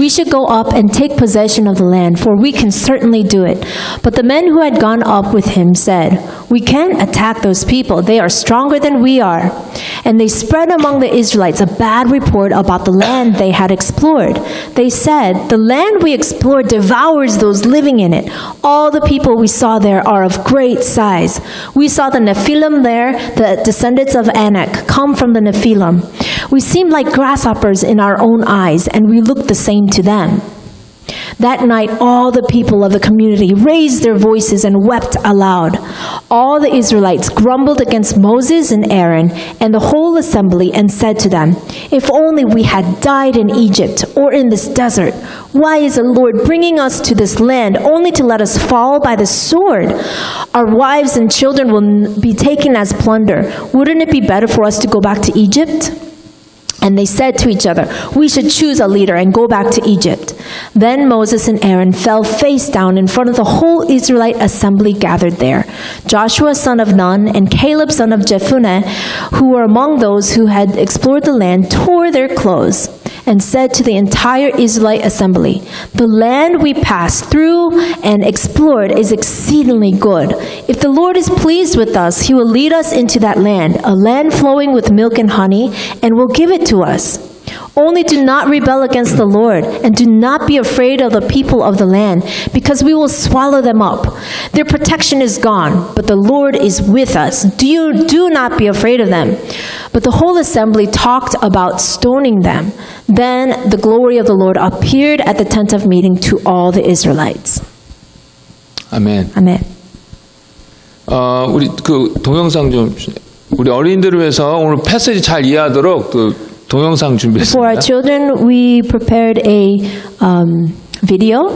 We should go up and take possession of the land, for we can certainly do it. But the men who had gone up with him said, We can't attack those people. They are stronger than we are. And they spread among the Israelites a bad report about the land they had explored. They said, The land we explored devours those living in it. All the people we saw there are of great size. We saw the Nephilim there, the descendants of Anak, come from the Nephilim. We seemed like grasshoppers in our own eyes, and we looked the same to them. That night, all the people of the community raised their voices and wept aloud. All the Israelites grumbled against Moses and Aaron and the whole assembly and said to them, If only we had died in Egypt or in this desert. Why is the Lord bringing us to this land only to let us fall by the sword? Our wives and children will be taken as plunder. Wouldn't it be better for us to go back to Egypt? And they said to each other, We should choose a leader and go back to Egypt. Then Moses and Aaron fell face down in front of the whole Israelite assembly gathered there. Joshua son of Nun and Caleb son of Jephunneh, who were among those who had explored the land, tore their clothes and said to the entire Israelite assembly, The land we passed through and explored is exceedingly good. If the Lord is pleased with us, he will lead us into that land, a land flowing with milk and honey, and will give it to us. Only do not rebel against the Lord, and do not be afraid of the people of the land, because we will swallow them up. Their protection is gone, but the Lord is with us. Do not be afraid of them. But the whole assembly talked about stoning them. Then the glory of the Lord appeared at the tent of meeting to all the Israelites. 아멘. 아멘. 우리 그 동영상 좀 우리 어린이들을 위해서 오늘 패시지 잘 이해하도록 그 동영상 준비했습니다. For our children, we prepared a video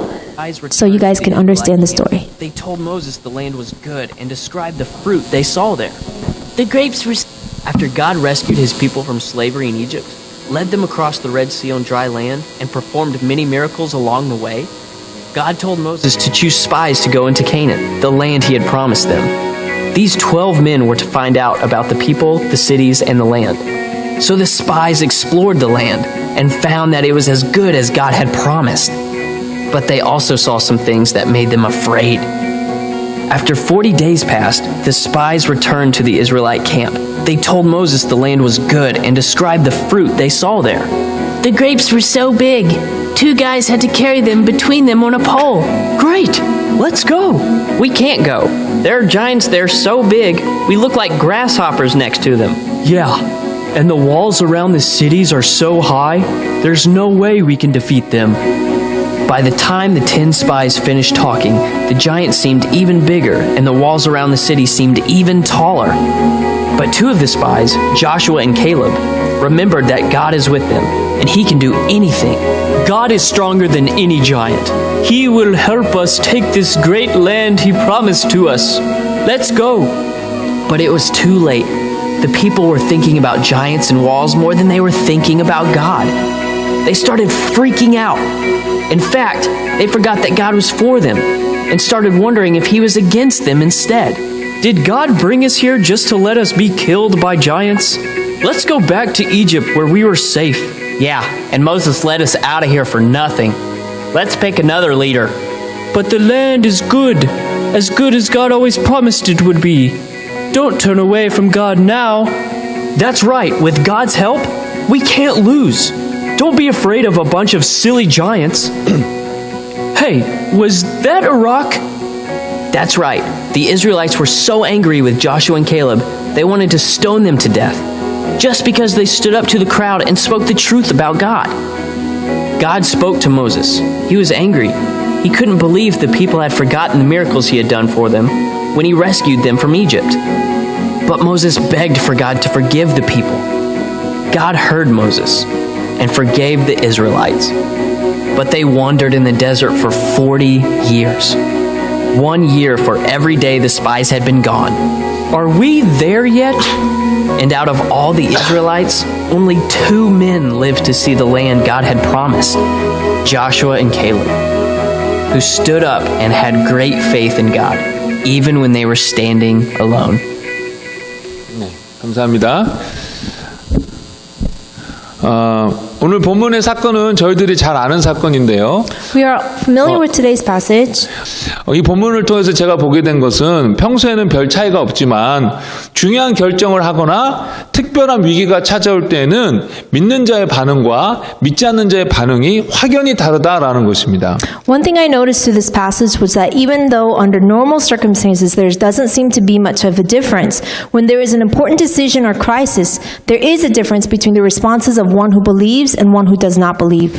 so you guys can understand the story. They told Moses the land was good and described the fruit they saw there. The grapes were... After God rescued his people from slavery in Egypt, led them across the Red Sea on dry land, and performed many miracles along the way, God told Moses to choose spies to go into Canaan, the land he had promised them. These 12 men were to find out about the people, the cities, and the land. So the spies explored the land and found that it was as good as God had promised. But they also saw some things that made them afraid. After 40 days passed, the spies returned to the Israelite camp. They told Moses the land was good and described the fruit they saw there. The grapes were so big, 2 guys had to carry them between them on a pole. Great! Let's go! We can't go. There are giants there so big, we look like grasshoppers next to them. Yeah, and the walls around the cities are so high, there's no way we can defeat them. By the time the 10 spies finished talking, the giants seemed even bigger, and the walls around the city seemed even taller. But 2 of the spies, Joshua and Caleb, remembered that God is with them, and he can do anything. God is stronger than any giant. He will help us take this great land he promised to us. Let's go. But it was too late. The people were thinking about giants and walls more than they were thinking about God. They started freaking out. In fact, they forgot that God was for them and started wondering if he was against them instead. Did God bring us here just to let us be killed by giants? Let's go back to Egypt where we were safe. Yeah, and Moses led us out of here for nothing. Let's pick another leader. But the land is good as God always promised it would be. Don't turn away from God now. That's right, with God's help, we can't lose. Don't be afraid of a bunch of silly giants. Hey, was that a rock? That's right. The Israelites were so angry with Joshua and Caleb, they wanted to stone them to death, just because they stood up to the crowd and spoke the truth about God. God spoke to Moses. He was angry. He couldn't believe the people had forgotten the miracles he had done for them when he rescued them from Egypt. But Moses begged for God to forgive the people. God heard Moses and forgave the Israelites. But they wandered in the desert for 40 years. 1 year for every day the spies had been gone. Are we there yet? And out of all the Israelites, only 2 men lived to see the land God had promised, Joshua and Caleb, who stood up and had great faith in God, even when they were standing alone. 네, 감사합니다. 오늘 본문의 사건은 저희들이 잘 아는 사건인데요. We are familiar with today's passage. 이 본문을 통해서 제가 보게 된 것은 평소에는 별 차이가 없지만 중요한 결정을 하거나 특별한 위기가 찾아올 때에는 믿는 자의 반응과 믿지 않는 자의 반응이 확연히 다르다라는 것입니다. One thing I noticed through this passage was that even though under normal circumstances there doesn't seem to be much of a difference, when there is an important decision or crisis, there is a difference between the responses of one who believes and one who does not believe.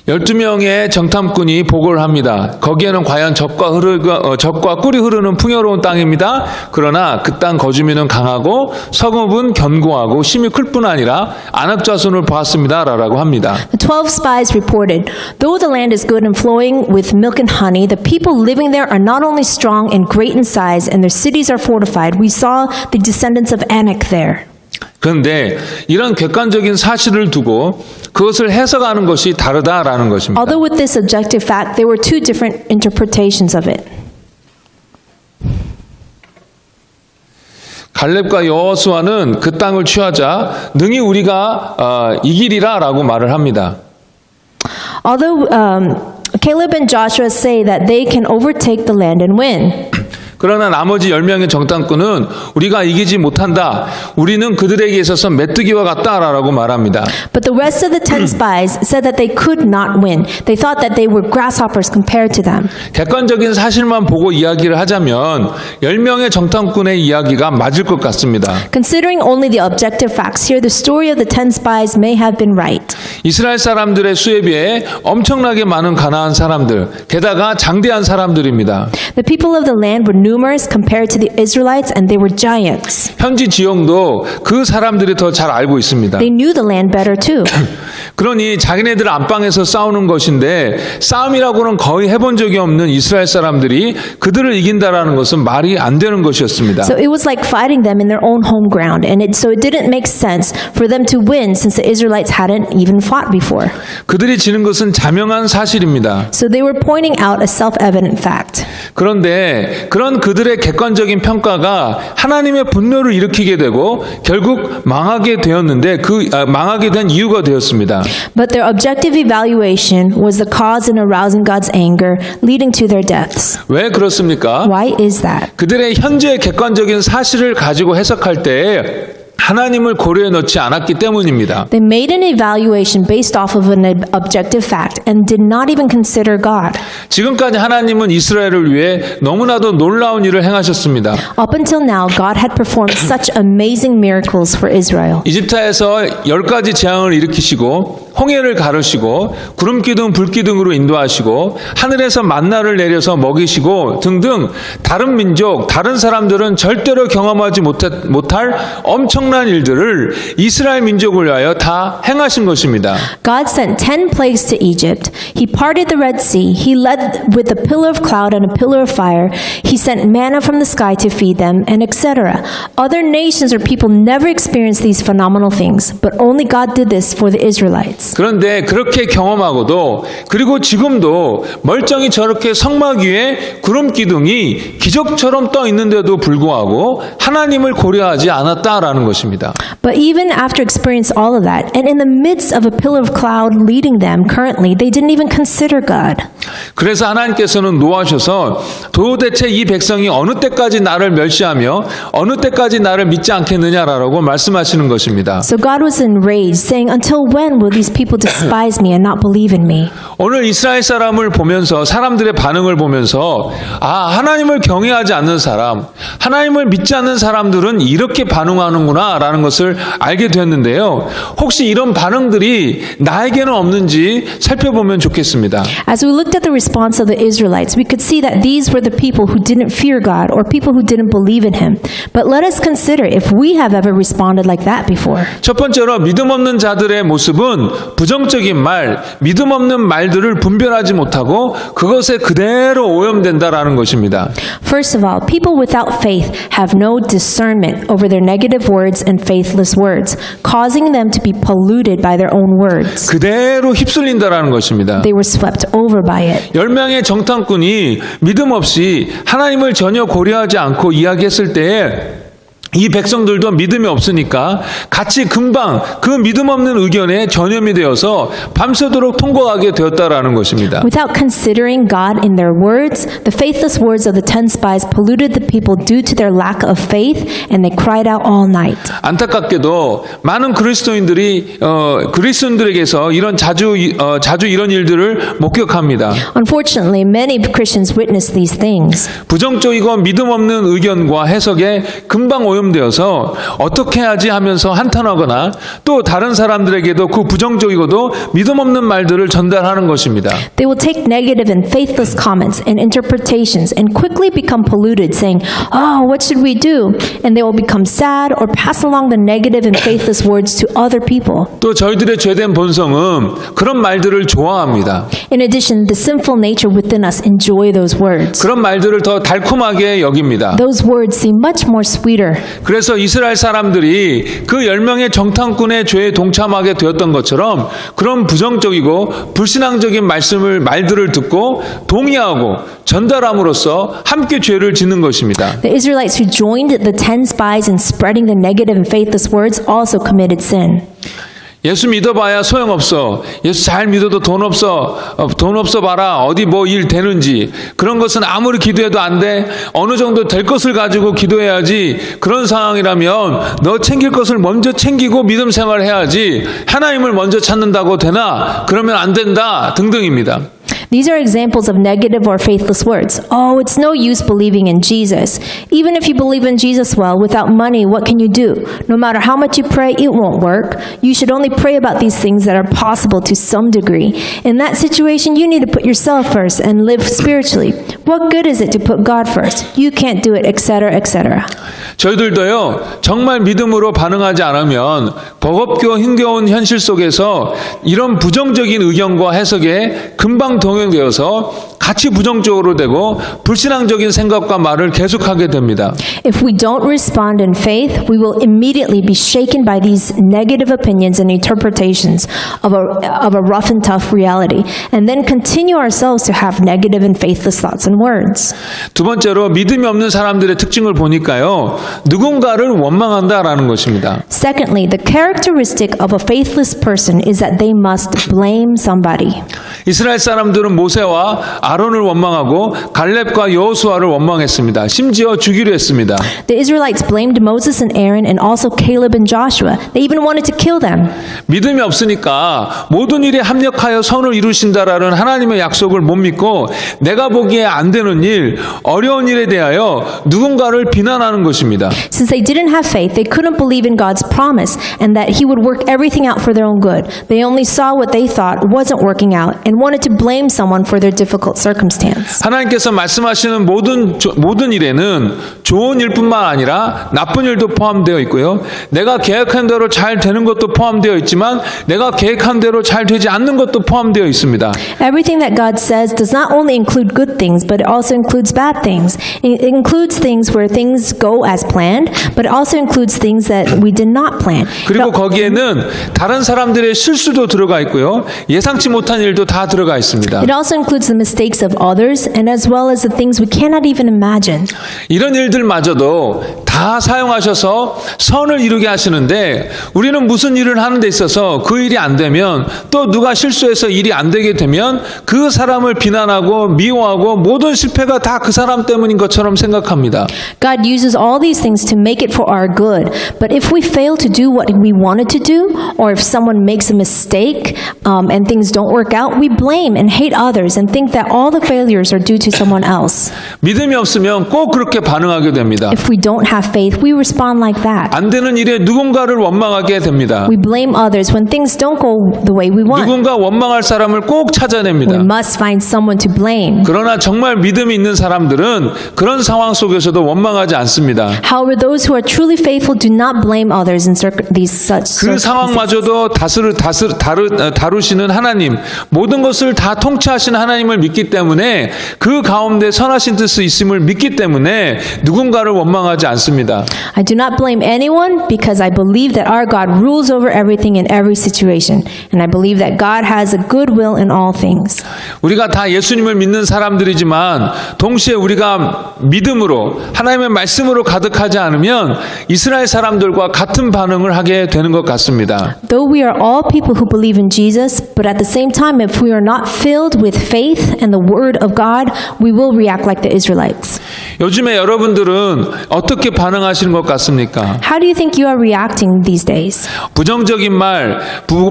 12명의 정탐꾼이 보고를 합니다. 거기에는 과연 젖과 꿀이 흐르는 풍요로운 땅입니다. 그러나 그 땅 거주민은 강하고 성읍은 견고하고 심이 클 뿐 아니라 안악자손을 보았습니다. 라고 합니다. The 12 spies reported, though the land is good and flowing with milk and honey, the people living there are not only strong and great in size, and their cities are fortified. We saw the descendants of Anak there. 그런데 이런 객관적인 사실을 두고 그것을 해석하는 것이 다르다라는 것입니다. Although with this objective fact, there were two different interpretations of it. 갈렙과 여호수아는 그 땅을 취하자 능히 우리가 이기리라라고 말을 합니다. Although Caleb and Joshua say that they can overtake the land and win. 그러나 나머지 10명의 정탐꾼은 우리가 이기지 못한다. 우리는 그들에게 있어서 메뚜기와 같다라고 말합니다. But the rest of the 10 spies said that they could not win. They thought that they were grasshoppers compared to them. 객관적인 사실만 보고 이야기를 하자면 10명의 정탐꾼의 이야기가 맞을 것 같습니다. Considering only the objective facts here, the story of the 10 spies may have been right. 이스라엘 사람들의 수에 비해 엄청나게 많은 가나안 사람들, 게다가 장대한 사람들입니다. The people of the land were numerous compared to the Israelites, and they were giants. 현지 지형도 그 사람들이 더 잘 알고 있습니다. They knew the land better too. 그러니 자기네들 안방에서 싸우는 것인데 싸움이라고는 거의 해본 적이 없는 이스라엘 사람들이 그들을 이긴다라는 것은 말이 안 되는 것이었습니다. So it was like fighting them in their own home ground, and so it didn't make sense for them to win since the Israelites hadn't even fought before. 그들이 지는 것은 자명한 사실입니다. So they were pointing out a self-evident fact. 그런데 그런 그들의 객관적인 평가가 하나님의 분노를 일으키게 되고 결국 망하게 되었는데 망하게 된 이유가 되었습니다. But their objective evaluation was the cause in arousing God's anger, leading to their deaths. 왜 그렇습니까? Why is that? 그들의 현재 객관적인 사실을 가지고 해석할 때 하나님을 고려해 놓지 않았기 때문입니다. They made an evaluation based off of an objective fact and did not even consider God. 지금까지 하나님은 이스라엘을 위해 너무나도 놀라운 일을 행하셨습니다. Up until now, God had performed such amazing miracles for Israel. 이집트에서 10가지 재앙을 일으키시고 홍해를 가르시고 구름기둥 불기둥으로 인도하시고 하늘에서 만나를 내려서 먹이시고 등등 다른 민족, 다른 사람들은 절대로 경험하지 못할 엄청난 일들을 이스라엘 민족을 위하여 다 행하신 것입니다. God sent 10 plagues to Egypt. He parted the Red Sea. He led with a pillar of cloud and a pillar of fire. He sent manna from the sky to feed them, and etc. Other nations or people never experienced these phenomenal things, but only God did this for the Israelites. 그런데 그렇게 경험하고도 그리고 지금도 멀쩡히 저렇게 성막 위에 구름 기둥이 기적처럼 떠 있는데도 불구하고 하나님을 고려하지 않았다라는 것입니다. But even after experiencing all of that, and in the midst of a pillar of cloud leading them currently, they didn't even consider God. 그래서 하나님께서는 노하셔서 도대체 이 백성이 어느 때까지 나를 멸시하며 어느 때까지 나를 믿지 않겠느냐라고 말씀하시는 것입니다. So God was enraged, saying, "Until when will these people despise me and not believe in me?" 오늘 이스라엘 사람을 보면서 사람들의 반응을 보면서 하나님을 경외하지 않는 사람, 하나님을 믿지 않는 사람들은 이렇게 반응하는구나라는 것을 알게 되었는데요. 혹시 이런 반응들이 나에게는 없는지 살펴보면 좋겠습니다. As we looked at the response of the Israelites, we could see that these were the people who didn't fear God or people who didn't believe in Him. But let us consider if we have ever responded like that before. 첫 번째로 믿음 없는 자들의 모습은 부정적인 말, 믿음 없는 말들을 분별하지 못하고 그것에 그대로 오염된다라는 것입니다. First of all, people without faith have no discernment over their negative words and faithless words, causing them to be polluted by their own words. 그대로 휩쓸린다라는 것입니다. They were swept over by it. 10명의 정탐꾼이 믿음 없이 하나님을 전혀 고려하지 않고 이야기했을 때에 이 백성들도 믿음이 없으니까 같이 금방 그 믿음 없는 의견에 전염이 되어서 밤새도록 통곡하게 되었다라는 것입니다. Without considering God in their words, the faithless words of the 10 spies polluted the people due to their lack of faith, and they cried out all night. 안타깝게도 많은 그리스도인들에게서 자주 이런 일들을 목격합니다. Unfortunately, many Christians witness these things. 부정적이고 믿음 없는 의견과 해석에 금방 오염되어서 어떻게 하지 하면서 한탄하거나 또 다른 사람들에게도 그 부정적이고도 믿음 없는 말들을 전달하는 것입니다. They will take negative and faithless comments and interpretations and quickly become polluted, saying, "Oh, what should we do?" And they will become sad or pass along the negative and faithless words to other people. 또 저희들의 죄된 본성은 그런 말들을 좋아합니다. In addition, the sinful nature within us enjoy those words. 그런 말들을 더 달콤하게 여깁니다. Those words seem much more sweeter. 그래서 이스라엘 사람들이 그 10명의 정탐꾼의 죄에 동참하게 되었던 것처럼 그런 부정적이고 불신앙적인 말들을 듣고 동의하고 전달함으로써 함께 죄를 짓는 것입니다. The Israelites who joined the 10 spies in spreading the negative and faithless words also committed sin. 예수 믿어봐야 소용없어. 예수 잘 믿어도 돈 없어 봐라. 어디 뭐 일 되는지. 그런 것은 아무리 기도해도 안 돼. 어느 정도 될 것을 가지고 기도해야지. 그런 상황이라면 너 챙길 것을 먼저 챙기고 믿음 생활을 해야지. 하나님을 먼저 찾는다고 되나? 그러면 안 된다. 등등입니다. These are examples of negative or faithless words. Oh, it's no use believing in Jesus. Even if you believe in Jesus well, without money, what can you do? No matter how much you pray, it won't work. You should only pray about these things that are possible to some degree. In that situation, you need to put yourself first and live spiritually. What good is it to put God first? You can't do it, etc., etc. 저희들도요, 정말 믿음으로 반응하지 않으면 버겁고 힘겨운 현실 속에서 이런 부정적인 의견과 해석에 금방 동요되어서 같이 부정적으로 되고 불신앙적인 생각과 말을 계속하게 됩니다. If we don't respond in faith, we will immediately be shaken by these negative opinions and interpretations of a rough and tough reality, and then continue ourselves to have negative and faithless thoughts and words. 두 번째로 믿음이 없는 사람들의 특징을 보니까요, 누군가를 원망한다라는 것입니다. Secondly, the characteristic of a faithless person is that they must blame somebody. 이스라엘 사람들은 모세와 아론을 원망하고 갈렙과 여호수아를 원망했습니다. 심지어 죽이려 했습니다. The Israelites blamed Moses and Aaron and also Caleb and Joshua. They even wanted to kill them. 믿음이 없으니까 모든 일에 합력하여 선을 이루신다라는 하나님의 약속을 못 믿고 내가 보기에 안 되는 일, 어려운 일에 대하여 누군가를 비난하는 것입니다. Since they didn't have faith, they couldn't believe in God's promise and that He would work everything out for their own good. They only saw what they thought wasn't working out and wanted to blame someone for their difficult circumstance. 하나님께서 말씀하시는 모든 일에는 좋은 일뿐만 아니라 나쁜 일도 포함되어 있고요. 내가 계획한 대로 잘 되는 것도 포함되어 있지만 내가 계획한 대로 잘 되지 않는 것도 포함되어 있습니다. Everything that God says does not only include good things, but it also includes bad things. It includes things where things go as planned, but it also includes things that we did not plan. 그리고 거기에는 다른 사람들의 실수도 들어가 있고요. 예상치 못한 일도 다 들어가 있습니다. It also includes the mistakes of others and as well as the things we cannot even imagine. 이런 일들마저도 다 사용하셔서 선을 이루게 하시는데 우리는 무슨 일을 하는 데 있어서 그 일이 안 되면 또 누가 실수해서 일이 안 되게 되면 그 사람을 비난하고 미워하고 모든 실패가 다 그 사람 때문인 것처럼 생각합니다. God uses all these things to make it for our good. But if we fail to do what we wanted to do, or if someone makes a mistake and things don't work out, we blame and hate others and think that all the failures are due to someone else. 믿음이 없으면 꼭 그렇게 반응하게 됩니다. If we don't have faith, we respond like that. 안 되는 일에 누군가를 원망하게 됩니다. We blame others when things don't go the way we want. 누군가 원망할 사람을 꼭 찾아냅니다. We must find someone to blame. 그러나 정말 믿음이 있는 사람들은 그런 상황 속에서도 원망하지 않습니다. However, those who are truly faithful do not blame others in these such 그 circumstances. 상황마저도 다루시는 하나님, 모든 모든 것을 다 통치하시는 하나님을 믿기 때문에 그 가운데 선하신 뜻이 있음을 믿기 때문에 누군가를 원망하지 않습니다. I do not blame anyone because I believe that our God rules over everything in every situation. And I believe that God has a good will in all things. 우리가 다 예수님을 믿는 사람들이지만 동시에 우리가 믿음으로 하나님의 말씀으로 가득하지 않으면 이스라엘 사람들과 같은 반응을 하게 되는 것 같습니다. Though we are all people who believe in Jesus, but at the same time, if we are not filled with faith and the word of God, we will react like the Israelites. 요즘에 여러분들은 어떻게 반응하시는 것 같습니까? How do you think you are reacting these days? 부정적인 말,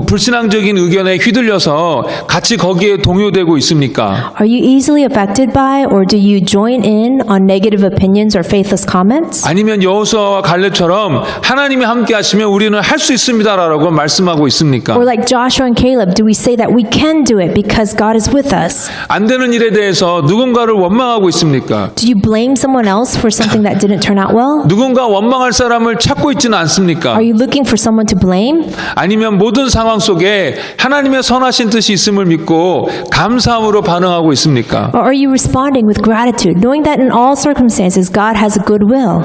불신앙적인 의견에 휘둘려서 같이 거기에 동요되고 있습니까? Are you easily affected by or do you join in on negative opinions or faithless comments? 아니면 여호수아와 갈렙처럼 하나님이 함께 하시면 우리는 할 수 있습니다라고 말씀하고 있습니까? Or like Joshua and Caleb, do we say that we can do it because God is with us? 안 되는 일에 대해서 누군가를 원망하고 있습니까? Do you blame someone else for something that didn't turn out well? 누군가 원망할 사람을 찾고 있지는 않습니까? Are you looking for someone to blame? 아니면 모든 상황 속에 하나님의 선하신 뜻이 있음을 믿고 감사함으로 반응하고 있습니까? Or are you responding with gratitude, knowing that in all circumstances God has a good will?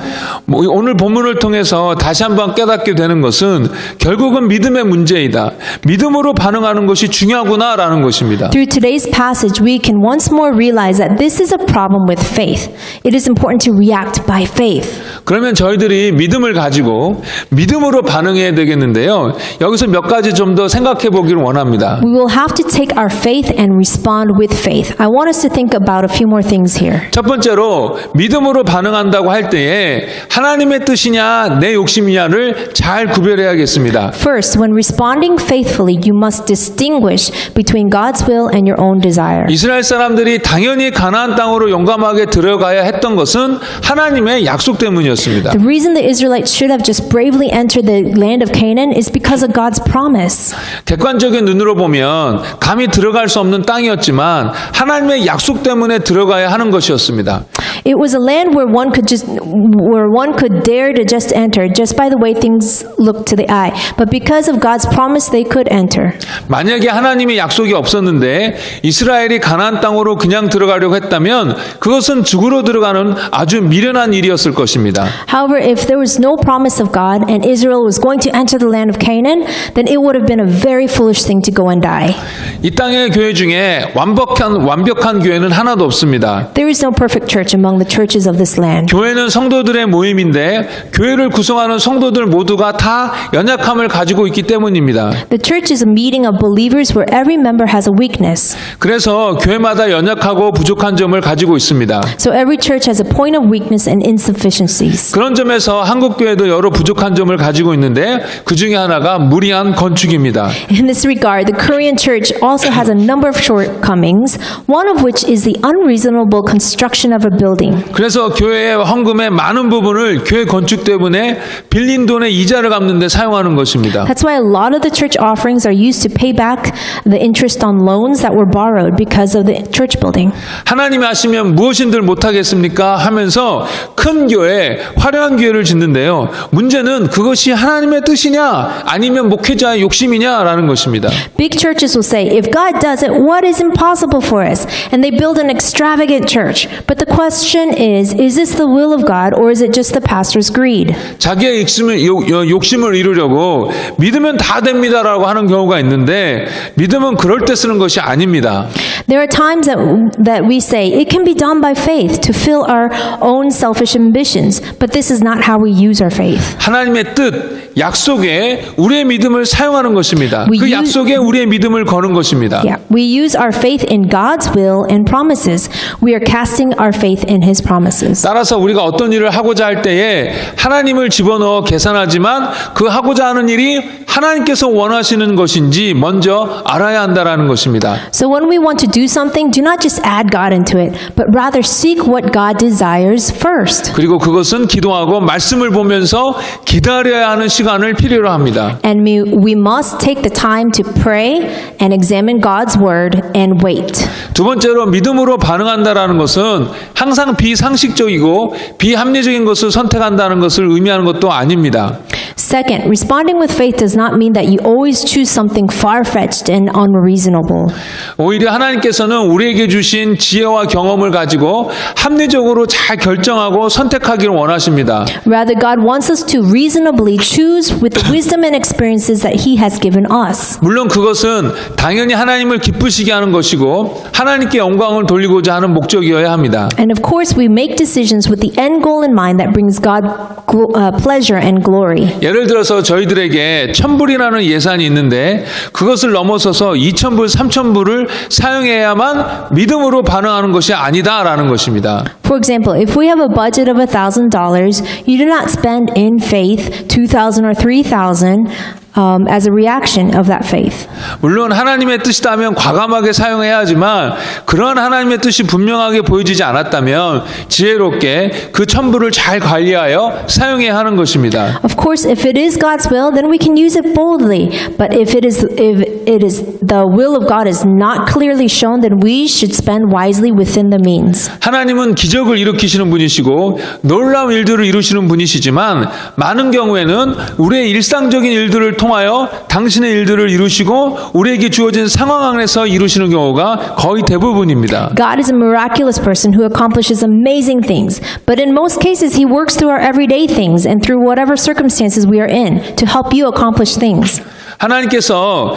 오늘 본문을 통해서 다시 한번 깨닫게 되는 것은 결국은 믿음의 문제이다. 믿음으로 반응하는 것이 중요하구나라는 것입니다. Through today's passage, we can once more realize that this is a problem with faith. It is important to react by faith. 그러면 저희들이 믿음을 가지고 믿음으로 반응해야 되겠는데요. 여기서 몇 가지 좀 더 생각해 보기를 원합니다. We will have to take our faith and respond with faith. I want us to think about a few more things here. 첫 번째로 믿음으로 반응한다고 할 때에 하나님의 뜻이냐 내 욕심이냐를 잘 구별해야겠습니다. First, when responding faithfully, you must distinguish between God's will and your own desire. 이스라엘 사람들이 당연히 가나안 땅으로 용감하게 들어가야 했던 것은 하나님의 약속 때문이었습니다. The reason the Israelites should have just bravely entered the land of Canaan is because of God's promise. 객관적인 눈으로 보면 감히 들어갈 수 없는 땅이었지만 하나님의 약속 때문에 들어가야 하는 것이었습니다. It was a land where one could dare to just enter just by the way things looked to the eye. But because of God's promise, they could enter. 만약에 하나님의 약속이 없었는데 이스라엘이 가나안 땅으로 그냥 들어가려고 했다면 그것은 죽으러 들어가는 아주 미련한 일이었을 것입니다. However, if there was no promise of God and Israel was going to enter the land of Canaan, then it would have been a very foolish thing to go and die. 이 땅의 교회 중에 완벽한 교회는 하나도 없습니다. There is no perfect church among the churches of this land. 교회는 성도들의 모임인데 교회를 구성하는 성도들 모두가 다 연약함을 가지고 있기 때문입니다. The church is a meeting of believers where every member has a weakness. 그래서 교회마다 연약하고 부족한 점을 가지고 있습니다. So every church has a point of weakness and insufficiencies. 그런 점에서 한국 교회도 여러 부족한 점을 가지고 있는데 그 중에 하나가 무리한 건축입니다. In this regard, the Korean church also has a number of shortcomings, one of which is the unreasonable construction of a building. 그래서 교회의 헌금의 많은 부분을 교회 건축 때문에 빌린 돈의 이자를 갚는 데 사용하는 것입니다. That's why a lot of the church offerings are used to pay back the interest on loans that were borrowed because of the church building. 하나님이 하시면 무엇인들 못하겠습니까? 하면서 큰 교회, 화려한 교회를 짓는데요. 문제는 그것이 하나님의 뜻이냐 아니면 목회자의 욕심이냐라는 것입니다. Big churches will say, if God does it, what is impossible for us? And they build an extravagant church. But the question is this the will of God or is it just the pastor's greed? 자기의 욕심을 이루려고 믿으면 다 됩니다라고 하는 경우가 있는데 믿음은 그럴 때 쓰는 것이 아닙니다. There are times that we say it can be done by faith to fill our own selfish ambitions, but this is not how we use our faith. 하나님의 뜻, 약속에 우리의 믿음을 사용하는 것입니다. 그 약속에 우리의 믿음을 거는 것입니다. Yeah, we use our faith in God's will and promises. We are casting our faith in His promises. 따라서 우리가 어떤 일을 하고자 할 때에 하나님을 집어넣어 계산하지만 그 하고자 하는 일이 하나님께서 원하시는 것인지 먼저 알아야 한다라는 것입니다. So when we want to do do something, do not just add God into it, but rather seek what God desires first. 그리고 그것은 기도하고 말씀을 보면서 기다려야 하는 시간을 필요로 합니다. And we must take the time to pray and examine God's word and wait. 두 번째로 믿음으로 반응한다라는 것은 항상 비상식적이고 비합리적인 것을 선택한다는 것을 의미하는 것도 아닙니다. Second, responding with faith does not mean that you always choose something far-fetched and unreasonable. 오히려 하나님께서는 우리에게 주신 지혜와 경험을 가지고 합리적으로 잘 결정하고 선택하기를 원하십니다. Rather, God wants us to reasonably choose with the wisdom and experiences that He has given us. 물론 그것은 당연히 하나님을 기쁘시게 하는 것이고 하나님께 영광을 돌리고자 하는 목적이어야 합니다. And of course, we make decisions with the end goal in mind that brings God pleasure and glory. 예를 들어서 저희들에게 1,000불이라는 예산이 있는데 그것을 넘어서서 2,000불, 3,000불을 사용해야만 믿음으로 반응하는 것이 아니다라는 것입니다. For example, if we have a budget of $1,000, you do not spend in faith $2,000 or $3,000 as a reaction of that faith. 물론 하나님의 뜻이다면 과감하게 사용해야 하지만 그런 하나님의 뜻이 분명하게 보여지지 않았다면 지혜롭게 그 1,000불을 잘 관리하여 사용해야 하는 것입니다. Of course, if it is God's will, then we can use it boldly. But if it is the will of God is not clearly shown, then we should spend wisely within the means. 하나님은 기적을 일으키시는 분이시고 놀라운 일들을 이루시는 분이시지만 많은 경우에는 우리의 일상적인 일들을 통하여 당신의 일들을 이루시고 우리에게 주어진 상황 안에서 이루시는 경우가 거의 대부분입니다. God is a miraculous person who accomplishes amazing things. But in most cases, He works through our everyday things and through whatever circumstances we are in to help you accomplish things. 하나님께서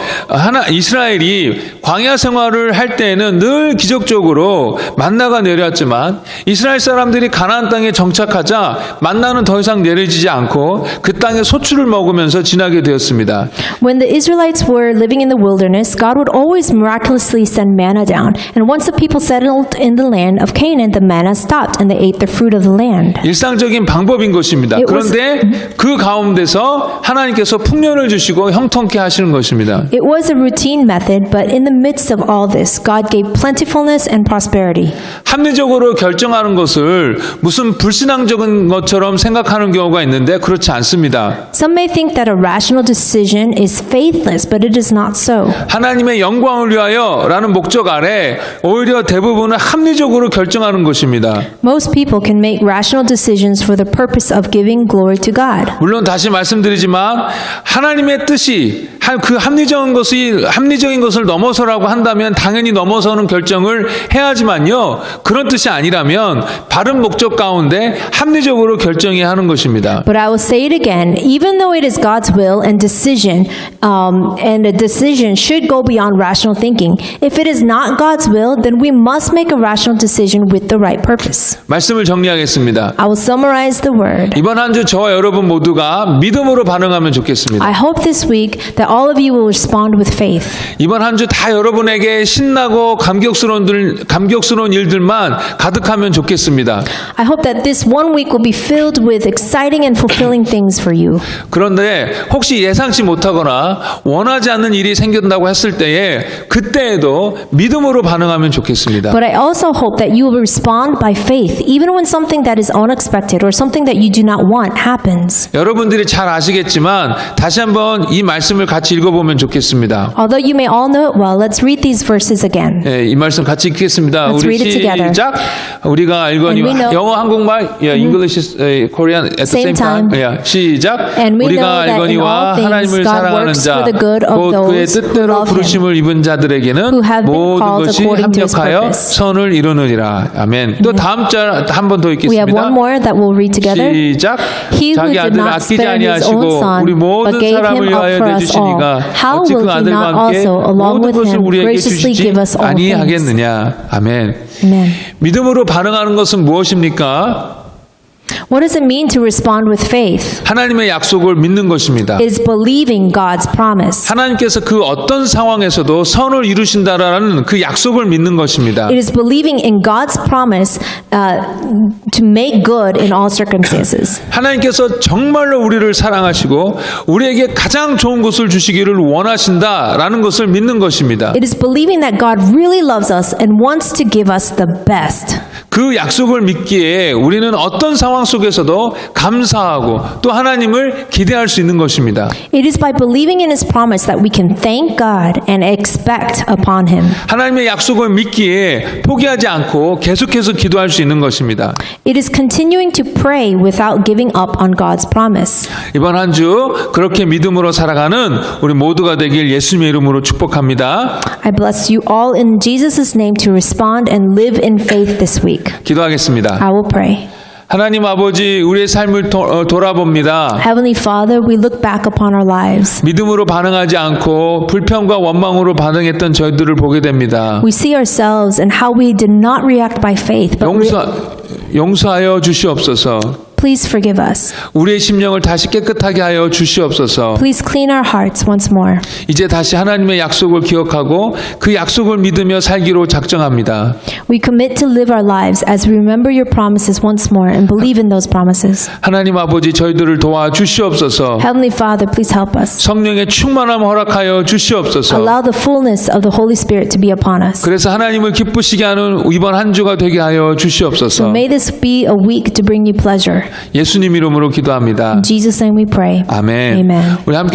이스라엘이 광야 생활을 할 때에는 늘 기적적으로 만나가 내려왔지만 이스라엘 사람들이 가나안 땅에 정착하자 만나는 더 이상 내려지지 않고 그 땅의 소출을 먹으면서 지나게 되었습니다. When the Israelites were living in the wilderness, God would always miraculously send manna down. And once the people settled in the land of Canaan, the manna stopped and they ate the fruit of the land. 일상적인 방법인 것입니다. 그런데 그 가운데서 하나님께서 풍년을 주시고 형통케 하시는 것입니다. It was a routine method, but in the midst of all this, God gave plentifulness and prosperity. 합리적으로 결정하는 것을 무슨 불신앙적인 것처럼 생각하는 경우가 있는데 그렇지 않습니다. Some may think that a rational decision is faithless, but it is not so. 하나님의 영광을 위하여라는 목적 아래 오히려 대부분은 합리적으로 결정하는 것입니다. Most people can make rational decisions for the purpose of giving glory to God. 물론 다시 말씀드리지만 하나님의 뜻이 그 합리적인 것을 넘어서라고 한다면 당연히 넘어서는 결정을 해야지만요. 그런 뜻이 아니라면 바른 목적 가운데 합리적으로 결정해야 하는 것입니다. But I will say it again, even though it is God's will and decision, and a decision should go beyond rational thinking, if it is not God's will, then we must make a rational decision with the right purpose. 말씀을 정리하겠습니다. I will summarize the word. 이번 한 주 저와 여러분 모두가 믿음으로 반응하면 좋겠습니다. I hope this week that all of you will respond with faith. 이번 한 주 다 여러분에게 신나고 감격스러운 일들만 가득하면 좋겠습니다. I hope that this one week will be filled with exciting and fulfilling things for you. 그런데 혹시 예상치 못하거나 원하지 않는 일이 생긴다고 했을 때에 그때에도 믿음으로 반응하면 좋겠습니다. But I also hope that you will respond by faith, even when something that is unexpected or something that you do not want happens. 여러분들이 잘 아시겠지만 다시 한번 이 말씀을 같이 읽어보면 좋겠습니다. Although you may all know it well, let's read these verses again. 이 말씀 같이 읽겠습니다. Let's 우리 read it together. 시작. 우리가 알거니와 And we know- 영어 한국말, English, Korean at the Same same time. time. 시작. And we know 우리가 that in 알거니와 all things 하나님을 God 사랑하는 works 자, for the good of 곧 그의 those who 뜻대로 love Him, 부르심을 입은 자들에게는 who have been 모든 called 것이 according to His 합력하여 purpose. 선을 이루느니라. 아멘. 또 다음 절 한 번 더 We have one 읽겠습니다. more that we'll read together. 시작. He who 자기 did 아들을 not 아끼지 spare his own 아니하시고 son, 우리 모든 but gave 사람을 him up 위하여 for us all, 내주시니까 how 어찌 그 will he 아들과 not 함께 also, along 모든 with 것을 him, 우리에게 graciously 주시지 give us all things? 아니하겠느냐. 아멘. Amen. 믿음으로 반응하는 것은 무엇입니까? What does it mean to respond with faith? 하나님의 약속을 믿는 것입니다. It is believing God's promise. 하나님께서 그 어떤 상황에서도 선을 이루신다라는 그 약속을 믿는 것입니다. It is believing in God's promise to make good in all circumstances. 하나님께서 정말로 우리를 사랑하시고 우리에게 가장 좋은 것을 주시기를 원하신다라는 것을 믿는 것입니다. It is believing that God really loves us and wants to give us the best. 그 약속을 믿기에 우리는 어떤 상황 속에서도 감사하고 또 하나님을 기대할 수 있는 것입니다. It is by believing in His promise that we can thank God and expect upon Him. 하나님의 약속을 믿기에 포기하지 않고 계속해서 기도할 수 있는 것입니다. It is continuing to pray without giving up on God's promise. 이번 한 주 그렇게 믿음으로 살아가는 우리 모두가 되길 예수님의 이름으로 축복합니다. I bless you all in Jesus' name to respond and live in faith this week. 기도하겠습니다. I will pray. 하나님 아버지, 우리의 삶을 돌아봅니다. Heavenly Father, we look back upon our lives. 믿음으로 반응하지 않고 불평과 원망으로 반응했던 저희들을 보게 됩니다. We see ourselves and how we did not react by faith, but 용서하여 주시옵소서. please forgive us. 우리의 심령을 다시 깨끗하게 하여 주시옵소서. Please clean our hearts once more. 이제 다시 하나님의 약속을 기억하고 그 약속을 믿으며 살기로 작정합니다. We commit to live our lives as we remember your promises once more and believe in those promises. 하나님 아버지, 저희들을 도와 주시옵소서. Heavenly Father, please help us. 성령의 충만함 허락하여 주시옵소서. Allow the fullness of the Holy Spirit to be upon us. 그래서 하나님을 기쁘시게 하는 이번 한 주가 되게 하여 So 주시옵소서. may this be a week to bring you pleasure. 예수님 이름으로 기도합니다. In Jesus' name we pray. 아멘. Amen. 우리 함께